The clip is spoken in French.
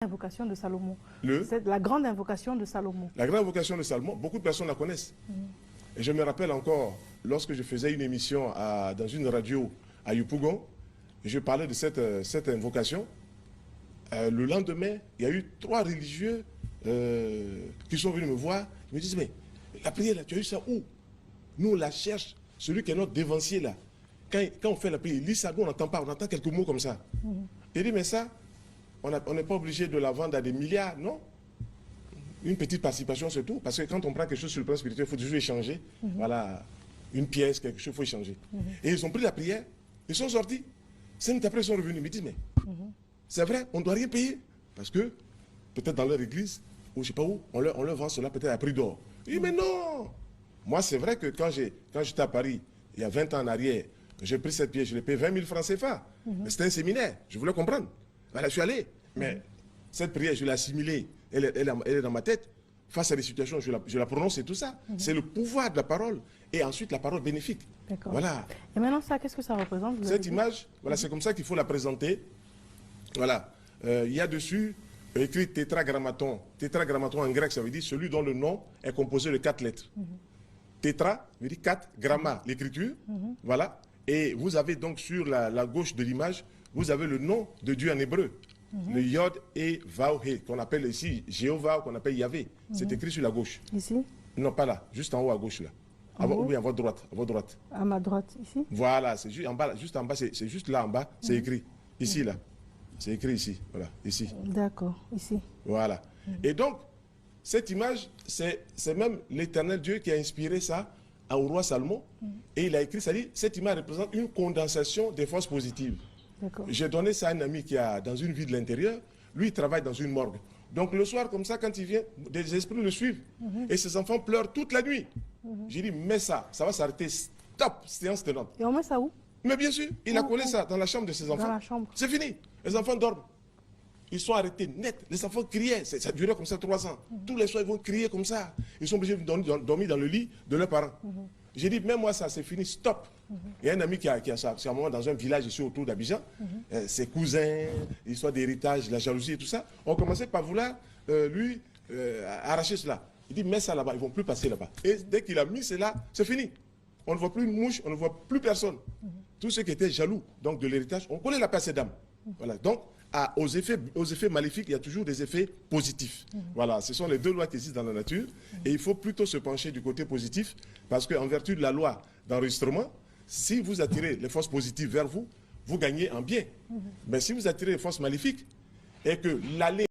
Invocation de Salomon. Le C'est la grande invocation de Salomon. La grande invocation de Salomon, beaucoup de personnes la connaissent. Et je me rappelle encore, lorsque je faisais une émission dans une radio à Yopougon, je parlais de cette invocation. Le lendemain, il y a eu 3 religieux qui sont venus me voir. Ils me disent, mais la prière, là, tu as eu ça où? Nous, on la cherche. Celui qui est notre dévancier, là. Quand on fait la prière, il lit ça, nous, on n'entend pas, on entend quelques mots comme ça. Il dit, mais ça, on n'est pas obligé de la vendre à des milliards, non? Une petite participation, c'est tout. Parce que quand on prend quelque chose sur le plan spirituel, il faut toujours échanger. Voilà, une pièce, quelque chose, il faut échanger. Et ils ont pris la prière, ils sont sortis. 5 minutes après, ils sont revenus. Ils me disent, mais c'est vrai, on ne doit rien payer. Parce que, peut-être dans leur église, ou je ne sais pas où, on leur vend cela peut-être à prix d'or. Il dit, mais non! Moi, c'est vrai que quand j'étais à Paris, il y a 20 ans en arrière, j'ai pris cette pièce, je l'ai payé 20 000 francs CFA. Mais c'était un séminaire, je voulais comprendre. Voilà, je suis allé. Mais cette prière, je l'ai assimilée, elle est dans ma tête. Face à des situations, je la prononce et tout ça. C'est le pouvoir de la parole. Et ensuite, la parole bénéfique. Voilà. Et maintenant, ça, qu'est-ce que ça représente? Cette image, voilà, c'est comme ça qu'il faut la présenter. Voilà. Il y a dessus écrit tétragrammaton. Tétragrammaton en grec, ça veut dire celui dont le nom est composé de 4 lettres. Tétra veut dire 4, gramma, l'écriture. Voilà. Et vous avez donc sur la gauche de l'image, vous avez le nom de Dieu en hébreu. Le Yod et Vauhe, qu'on appelle ici Jéhovah, qu'on appelle Yahvé. C'est écrit sur la gauche. Ici? Non, pas là, juste en haut à gauche là. Oui, à votre droite, à votre droite. À ma droite, ici? Voilà, c'est juste en bas, c'est juste là en bas, c'est écrit. Ici, là. C'est écrit ici, voilà, ici. D'accord, ici. Voilà. Et donc, cette image, c'est même l'Éternel Dieu qui a inspiré ça au roi Salomon. Et il a écrit, ça dit, cette image représente une condensation des forces positives. J'ai donné ça à un ami qui est dans une ville de l'intérieur. Lui, il travaille dans une morgue. Donc le soir, comme ça, quand il vient, des esprits le suivent. Et ses enfants pleurent toute la nuit. J'ai dit, mets ça va s'arrêter. Stop, séance tenante. Et on met ça où? Mais bien sûr, il a collé ça dans la chambre de ses enfants. Dans la chambre. C'est fini. Les enfants dorment. Ils sont arrêtés net. Les enfants criaient. Ça durait comme ça 3 ans. Tous les soirs, ils vont crier comme ça. Ils sont obligés de dormir dans le lit de leurs parents. J'ai dit, mets-moi ça, c'est fini, stop. Il y a un ami qui a ça, c'est un moment dans un village ici autour d'Abidjan. Ses cousins, l'histoire d'héritage, la jalousie et tout ça, ont commencé par vouloir lui arracher cela. Il dit, mets ça là-bas, ils ne vont plus passer là-bas. Et dès qu'il a mis cela, c'est fini. On ne voit plus une mouche, on ne voit plus personne. Tous ceux qui étaient jaloux donc, de l'héritage, on connaît la paix à ces dames. Voilà. Donc, aux effets maléfiques, il y a toujours des effets positifs. Voilà, ce sont les 2 lois qui existent dans la nature. Et il faut plutôt se pencher du côté positif, parce qu'en vertu de la loi d'enregistrement, si vous attirez les forces positives vers vous, vous gagnez en bien. Mais si vous attirez les forces maléfiques, et que l'aller